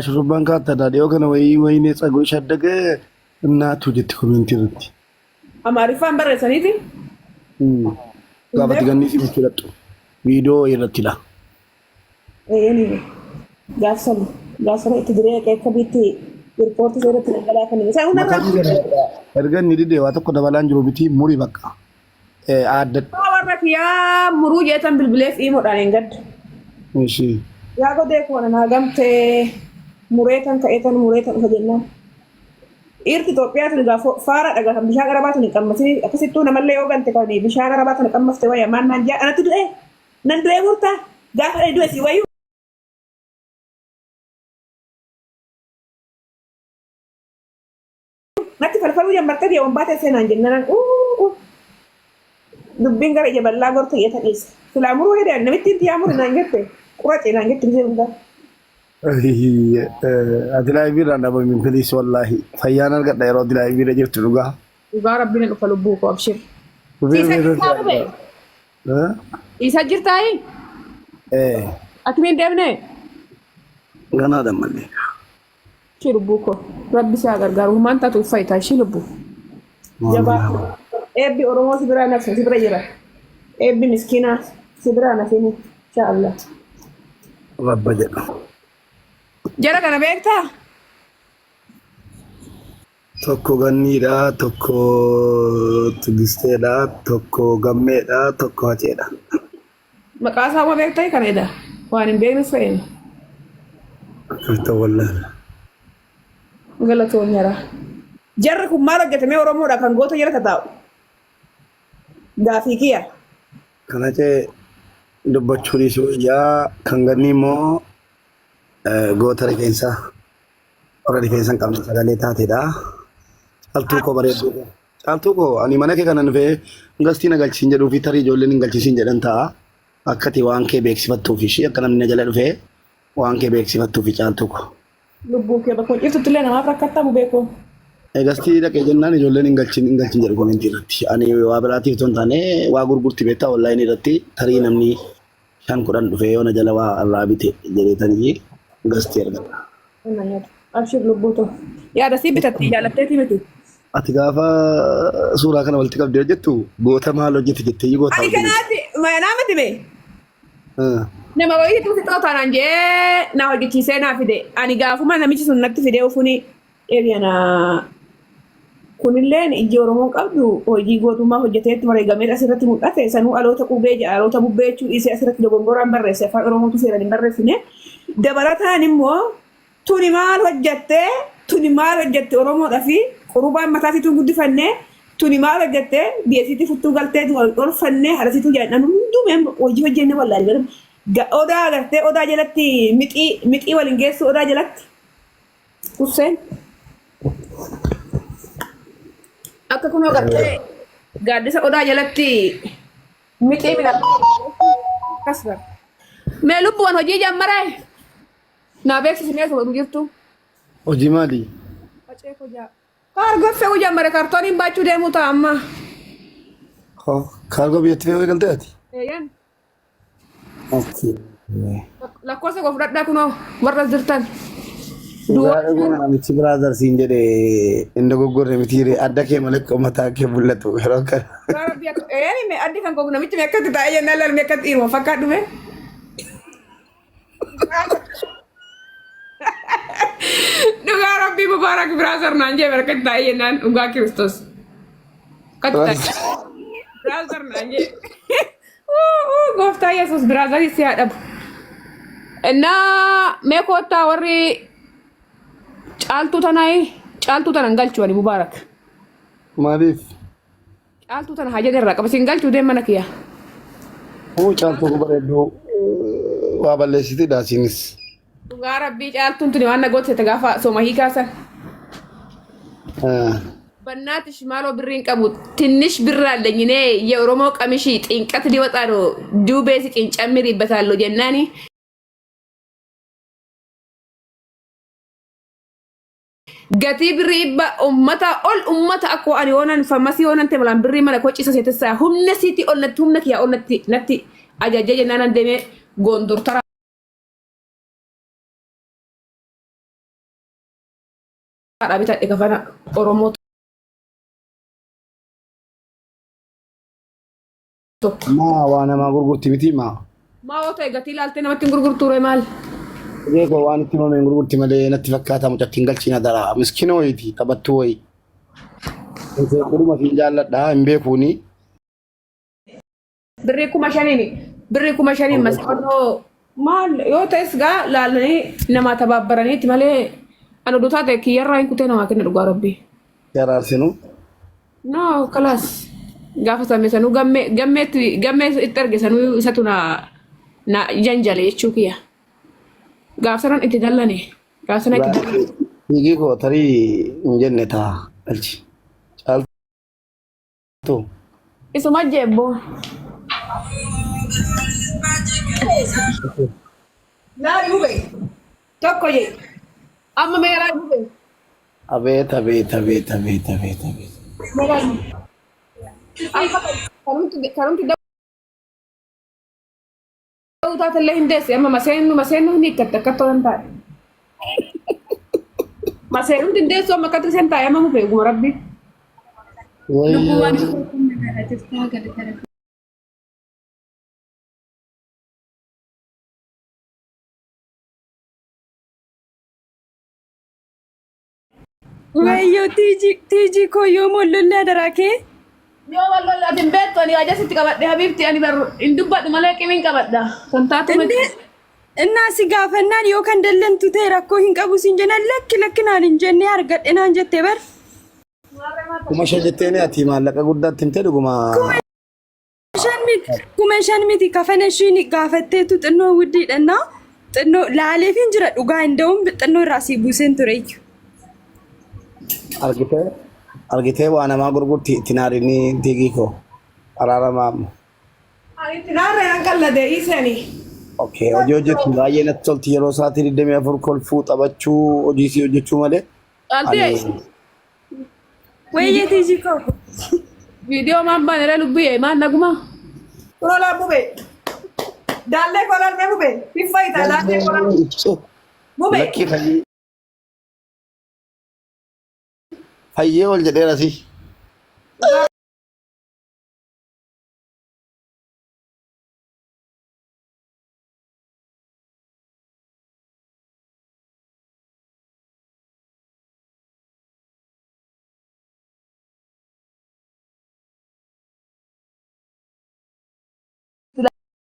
shurrubbaan kaattaa dhiyoo kana wayinee tsagoo shaddaqee እናቱ ጀት ኮሜንት ይርት አማሪፋን በረሰኒቲ ጋባት ገኒ ሲመች ለጡ ቪዲዮ ይረትላ ኤኒ ጋሰለ ትግሬ ከከቢቲ ሪፖርት ሰረት ለላከን ሳይሆን እርገን ኒዲዴ ዋተኮ ደባላን ጅሮ ቢቲ ሙሪ በቃ አደ ወረክ ያ ሙሩ የተን ብልብሌፍ ኢሞዳን እንገድ እሺ ያ ጎዴ ኮና ገምቴ ሙሬተን ከኤተን ሙሬተን ከጀና irti Itoophiyaa tun faara dhagaa kan bishaan garabaa tun qammasi akkasittuu namallee yoo gante kan bishaan garabaa tun qammafte wayya maan naan jaa anatu du'e nan du'e murta gaafa du'e si wayu natti falfaluu jammartee fi wambaatee seenaan jennaan dubbiin gara ija bal'aa gorta yetan isa filaamuruu hedaan namitti itti yaamuru naan jette qurace naan jette bisee hundaa أدلائي بيرا نبغى من فليس والله فيانا قد يرى أدلائي بيرا جبت لقاه وقال ربنا نقفل بوك وابشر يسجل تاي ايه أكمل دبنة غنا دم اللي شيل بوكو ربي ساغر قالوا ما أنت توفي تاي شيل بوك جبا أبي أرومو سبرا نفسه سبرا جرا أبي مسكينة سبرا نفسه إن شاء الله رب جل jara kana beektaa tokko ganniidha tokko tigisteedha tokko gammeedha tokko haceedha maqaa isaa ma beektaa kaneedha waan hin beekne fe'een akkata wallahi galatoon yara jarri kun maal hojjetamee oromoodha kan goota jala taa'u gaafii kiyya kana cee dubbachuu dhiisuu ijaa kan gannii immoo goota rifeensa warra rifeensan qabne sagalee taateedha. Altuu koo bareedduu altuu koo ani mana kee kanan dhufee gastii na galchisiin jedhuu fi tarii ijoolleen hin galchisiin jedhan ta'a. Akkati waan kee beeksifattuu fi akka namni na jala dhufee waan kee beeksifattuu fi caaltuu koo. Lubbuu kee bakka hojjetutti illee namaaf rakkattamu beekoo. Gastii dhaqee jennaan ijoolleen hin galchin jedhu komentii irratti. Ani waa biraatiif osoo hin taane waa gurgurti beektaa onlaayinii irratti tarii namni 5-10 dhufee yoo na jala waa irraa bite jedheetanii gastii argata. Abshir lubbuutu. Yaada sii bitatti jaalatteeti miti. Ati gaafa suuraa kana walitti qabdee hojjettu goota maal hojjete jettee goota. Ani kanaatti nama miti mee? Nama wayiitu fixoo taanaan jee na hojjechiisee naa fide. Ani gaafuma namichi sun natti fidee ufuni eebiyana kunilleen ijji Oromoo qabdu hojii gootummaa hojjeteetti bareegamee asirratti mul'ate sanuu aloota qubee jaa aloota bubbee jechuu dhiisee asirratti dogongoraan barreesse afaan Oromootu seeran hin barreessine. Dabalataan immoo tuni maal hojjette Oromoodhaa fi qurubaan mataasituu guddifannee tuni maal hojjette biyyeessitti futtuu galtee olfannee harasituu jedhan hundumee hojii hojjenne wallaahi odaa agartee odaa jalatti mixii waliin geessu odaa jalatti Hussein akka kunoo agartee gaaddisa odaa jalatti mixii kasbar mee lubbuun hojii jammaree naa beeksisnee osoo jirtu. Hojii maali? Facee hojaa. Kaargoo fe'uu jammare kaartooniin baachuu deemuu ta'a amma. Kaargoo biyyatti fe'uu eegalteeti? Eeyyan. Lakkoofsa koo fudhadhaa kunoo warra jirtan. Namichi biraazar siin jedhee inni dogoggorre mitiire adda kee malee mataa kee mul'atu yeroo kana. Eeyyan addi kan koo namichi meekkatti taa'ee jennaan laal meekkatti dhiiruma fakkaatu mee? Dhugaa Rabbii Mubaarak biraazar naan jee barkatti taa'ee jennaan dhugaa Kiristoos. Biraazar naan jee. Gooftaa Yesuus biraazarii si haa dhabu. Innaa mee koottaa warri caaltuu tanan galchuu ani Mubaarak. Maaliif? Caaltuu tana haja irraa qaba siin galchuu deem mana kiyya. Caaltuu ku bareedduu waa balleessiti daasiinis. Dhugaa Rabbii caaltuun tuni waan nagootete gaafa sooma hiikaasan. በእናትሽ ማሎ ብሪን ቀሙ ትንሽ ብር አለኝ እኔ የኦሮሞ ቀሚሽ ጥንቀት ሊወጣ ነው ዱቤ ሲጥን ጨምሪበታለሁ ጀናኒ ገቲ ብሪባ ኡመታ ኦል ኡመታ አኮ አኒ ሆነን ፈማሲ ሆነን ተብላን ብሪ ማለ ኮጪ ሰሰተሳ ሁነ ሲቲ ኦልነት ሁነክ ያ ኦልነት ነቲ አጃጀ ጀናና ደሜ ጎንዶር bitadhe kafana Oromoo tokko. Ma waan namaa gurgurti miti ma. Maa ta'e gatii ilaaltee namatti hin gurgurture maal? Beeko waan itti mamee gurgurti malee natti fakkaata mucatti hin galchina dara. Miskina wayiiti taphattuu wayi. Kuduma fi jaalladha hin beekuuni. Birrii 5,000 birrii 5,000 masaqannoo maal yoo ta'es gaa laalanii nama tabaabbaraniiti malee ana dutaa ta'e kiyyarraa hin kutee namaa kenna dhugaa rabbii. Yaraarsinu. No kalaas gaafa samee sanuu gammee itti arge sanuu isatu na janjale jechuu kiyya. Gaaf sanan itti dallane gaaf sana itti dallane. Hiikii koo tarii hin jenne taa galchi. Caaltu. Isuma jebboo. Laali bube tokko je amma meeraa bube. Abeet. Karumti da'uu taatellee hin deesse amma maseennu hin hiikkatte akka tolan taa'e. Maseennu hin deessu amma akka tirisen taa'e amma mufee guma rabbi. Wayyo tiiji koo yoo mollolle adarake. Yoo wallolle atin beektu ani waajjira sitti qabadhe habiibti ani barru hin dubbadhu malee qimiin qabadha. Kan taatu Innaa si gaafannaan yoo kan dallantu ta'e rakkoo hin qabu siin jenna lakki naan hin jenne argadhe naan jettee bar. Kuma shan jetteeni ati maallaqa guddaatti himte dhuguma. Kuma shan miti kafana ishiin gaafatteetu xinnoo wuddiidhannaa xinnoo laaleef hin jira dhugaa hin da'uun xinnoo irraa si buuseen ture iyyuu. Argitee waa namaa gurgurti itti naarinni diigii koo araaramaa. ani itti naarree an qalladee isanii. Okay, hojii hojjetu baay'ee natti tolti yeroo isaatii 24 kolfuu taphachuu hojii isii hojjechuu malee. Wayye tiiji koo. Video maan baanere lubbii maan naguma. Kurola bube. Dalle kolal me bube. Fifaita dalle kolal. Bube. Lakkii fayyee ol jedheera si.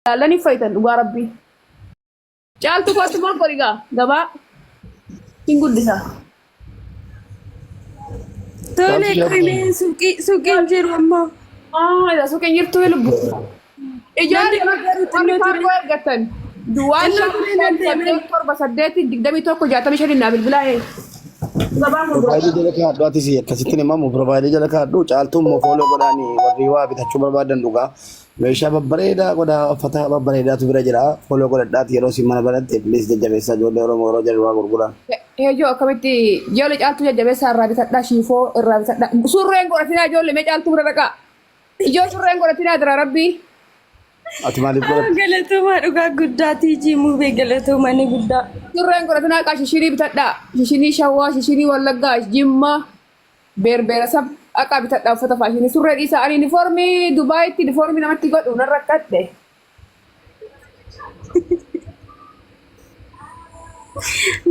Dallani faitan dhugaa rabbii. Caaltu kootu maal godhigaa gabaa hin guddisa. Tole qimeen suuqiin jiru ammoo. Ida suuqiin jirtu lubbu. Ijaarri kaargoo ergatan. Duwwaan 7,861,65 naa bilbilaa ee. Profaayilii jala kaadhu ati si akkasittiin himamu profaayilii jala kaadhu caaltuun mofooloo godhaanii warri waa bitachuu barbaadan dhugaa. Meeshaa babbareedaa godhaa uffata babbareedaatu bira jira. Fooloo godhadhaati yeroo si mana baratte bilis jajjabeessaa ijoollee Oromoo yeroo jedhu waa gurguran. Heejoo akkamitti ijoollee caaltuu jajjabeessaa irraa bitadhaa shiifoo irraa bitadhaa. Surreen godhatinaa ijoollee mee caaltuu bira dhaqaa. Ijoo surreen godhatinaa dira rabbii. Ati maaliif godhatte? Galatoomaa dhugaa guddaa tiijii muubee galatoomaa ni guddaa. Surreen godhatinaa qaa shishirii bitadhaa. Shishirii shawwaa, shishirii wallaggaa, jimmaa, beerbeera sab. Akka bitadhaa uffata faashinii surree dhiisaa ani uniformii Dubaayitti uniformii namatti godhu nan rakkadhe.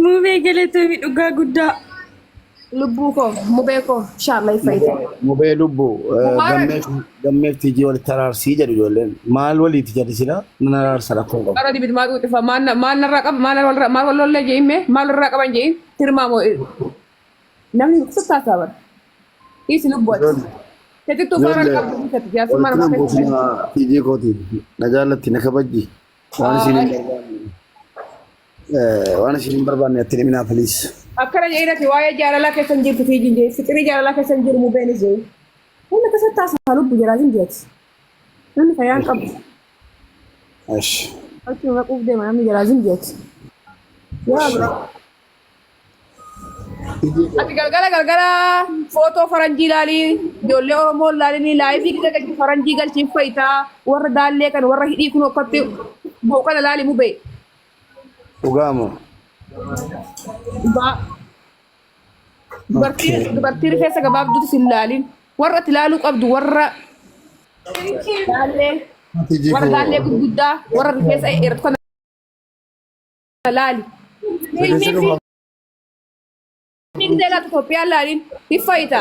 Muubee galatoomii dhugaa guddaa. Lubbuu koo mubee koo shaallaa ifayite. Mubee lubbuu gammeef tiijii walitti araarsii jedhu ijoolleen maal waliiti jedhi sila nan araarsa rakkoo qabu. Qara dibit maal dhufa maal narraa qaba maal wallollee je'imme maal irraa qaban je'in tirmaa moo namni suttaasaa bara. Isi lubbuati. Keetitu fara qabu keeti jaarsi mana keeti. Tiijii kooti na jaallatti na kabajji waan isin hin barbaanne atti himinaa piliis. Akkana jedhati waa'ee jaalalaa keessan jirtu tiijiin jee fiqirii jaalalaa keessan jiru mubeen jee. Namni akkasatti taasaa lubbu jalaatiin jeeti. Namni fayyaan qabu. Ash. Achuma maquuf deema namni jalaatiin jeeti. Yaa bira. Ati galgala footoo faranjii ilaalii ijoollee Oromoo ilaalii laayifii gadi faranjii galchiin fayitaa warra daallee kan warra hidhii kun akkatti booqana ilaalii mubee. Dhugaamoo. dubartii rifeensa gabaabduutu si ilaalin. Warra itti ilaaluu qabdu warra gaallee gurguddaa warra rifeensa dheeratu kana laali. Fiigdee laata Itoophiyaa laalin hiffayita.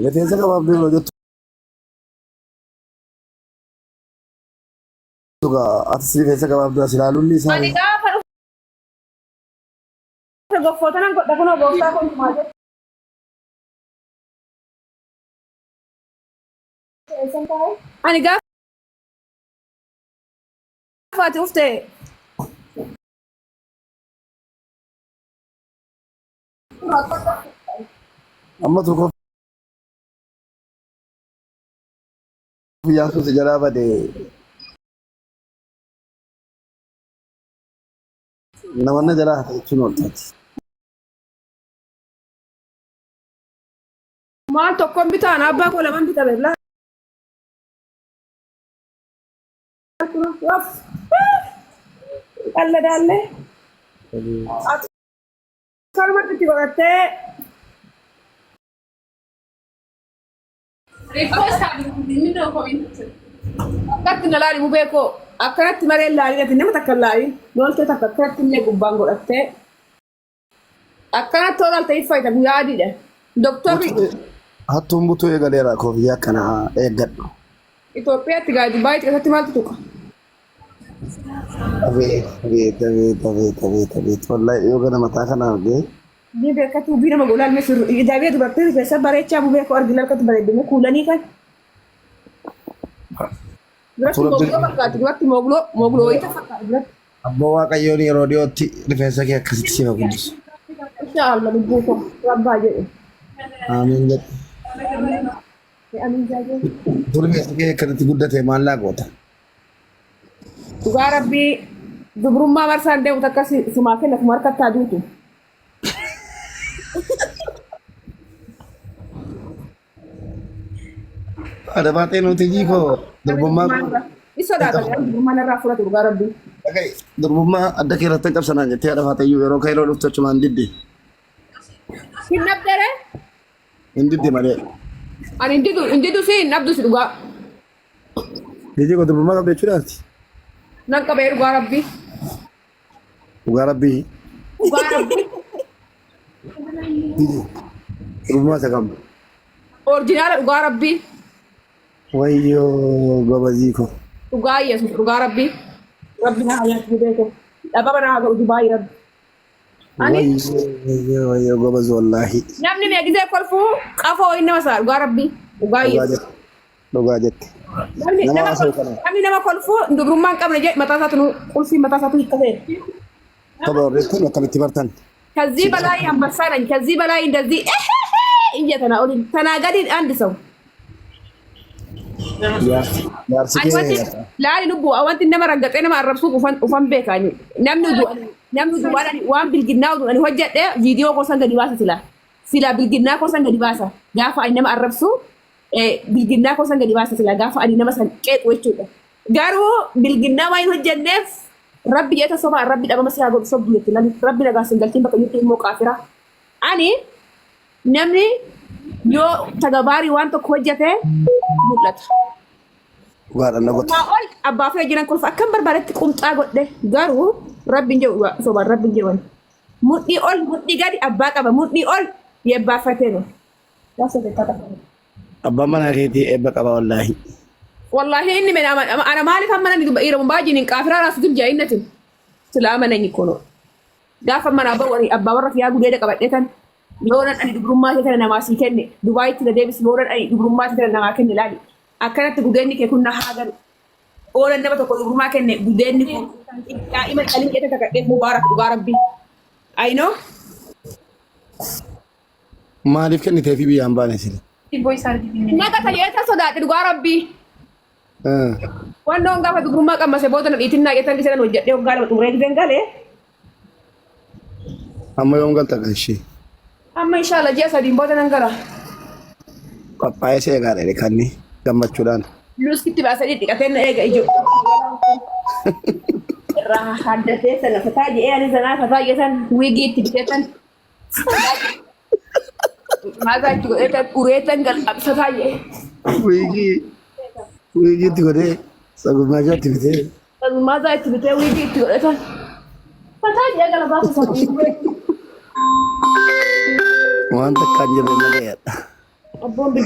Rifeensa gabaabduu yeroo jettu atis rifeensa gabaabduu as ilaaluun isaa Ani gaafa dhufe goffootanan godha kunoo gooftaa kun himaa jedhu. Ani gaafa ati ufte amma tokko guyyaa suuti jalaa bade namanna jalaa hata jechuun ooltaati. maal tokkoon bitaan abbaa koo lamaan bitame laa. Alla dalle. Kalmatti itti godhattee. Akkatti na laali beekoo akkanatti maree laali nama takka laali nooltee takka akkanatti illee gubbaan godhattee akkanatti tolaalte iffayita guyyaa adiidha. Doktorri Hattuun butuu eegaleera koofiyyaa kana eeggadhu. Itoophiyaatti gaa Dubaayii keessatti maaltu tuqa? Beet wallahi yoo gana mataa kana argee. Ni beekatu bii nama golaan meeshaa ijaabee dubartii rifeensa bareechaa beekoo argina harkatti bareedame kuulanii kan. Duratti mogloo fakkaatu duratti mogloo wayita fakkaatu duratti. Abboo Waaqayyoon yeroo dhiyootti rifeensa kee akkasitti sifa guddisu. Inshaallah lubbuu koo rabbaa jedhe. Amiin jedhe. Amiin jaajee. Rifeensa kee akkasitti guddate maallaa goota. Dhugaa rabbii dubrummaa marsaan deemu takka simaa kenna kuma harkatti aduutu. Ada baatee nuti jiikoo durbummaa. Isa daadha dubrummaan irraa fudhate dhugaa rabbii. Durbummaa adda kee irratti qabsanaan jettee ada baatee yeroo kaayiloo dhuftu achumaan diddi. Hin nabdere? Hin diddi malee. Ani hin diddu si hin nabdu si dhugaa. Jiikoo durbummaa qabda jechuudhaati. Nan qabee dhugaa rabbii. Dhugaa rabbii. Dhugaa rabbii. Durbummaa isa qabdu. Orjinaala dhugaa rabbii. Wayyoo gobaziiko. Dhugaa Yesuus dhugaa rabbii. Rabbi na hayyaatu beekoo. Dhababa na haga Dubaayii rabbi. Ani wayyoo gobazi wallaahi. namni meegisee kolfuu qafoo inni nama saa dhugaa rabbii. Dhugaa Yesuus. Dhugaa jette. Namni nama kolfuu dubrummaan qabne jedhe mataa isaatu qulfii mataa isaatu hiikkatee. Tapha horreettan akkamitti bartan? ከዚህ በላይ አንበሳ ነኝ። ከዚህ በላይ እንደዚህ እንጀተና ኦሊ ተናገዲ አንድ ሰው ላሊ ልቡ አዋንት እንደመረገጠ ነው ማረብሱ ኡፈን ቤካኒ ነምኑ ዋን ብልግናው እኔ ወጀደ ቪዲዮ ኮሰን ገዲ ባሰ ሲላ ብልግና ኮሰን ገዲ ባሰ ጋፋ አይነማ አረብሱ ብልግና ኮሰን ገዲ ባሰ ሲላ ጋፋ አዲ ነመሰን ቄጥ ወቹ ጋሩ ብልግና ዋይን ወጀነፍ Rabbi jeta soba rabbi daba masya go sobu yetti lan rabbi daga singaltin baka yetti mo kafira ani namni yo tagabari wanto ko jete mulata Wala na got. ma ol abba fa jiran ko fa kam barbaretti qumta godde garu rabbi nje soba rabbi nje won muddi ol muddi gadi abba qaba muddi ol yebba fateno wasa de tata Abba mana keeti ebba qaba wallahi. والله إني من أنا مالي فهم أنا دي بقيرة مباجي نكافر أنا سدم جاينة سلام أنا يكونوا دافع من أبا وري أبا ورا في أبو جيدك أبدا كان لونا أنا دبرمات كنا نماسي كني دبي تلا ديبس لونا أنا دبرمات كنا نماكني لالي أكنت تقولني كنا حاجة أولا نبى تقول دبرمات كنا بدني دائما ألين كده كده مبارك مبارك بي I know Maaliif kennitee fi biyyaan baane sila? Naga taliyeeta sodaate dhugaa rabbii. Wandoon gaafa dubrummaa qammase booda na dhiitinaa jettan isa nan hojjedhee waggaa lama xumuree gideen galee. Amma yoom galta ishee? Amma inshallah ji'a sadiin booda nan gala. Qophaa'ee see eegaadha kanni gammachuudhaan. Luuskitti baasanii dhiqatee na eega ijoo. Irraa haddatee sana fataa jedhee ani sanaa fataa jedhan wiigii itti biteetan. Masa juga ada kuretan gal absa faye. Wigi itu kode sagu maja tibete. Lalu masa itu betul wigi itu ada. Fataya gal absa faye. Mantap kanjeng ya. Abang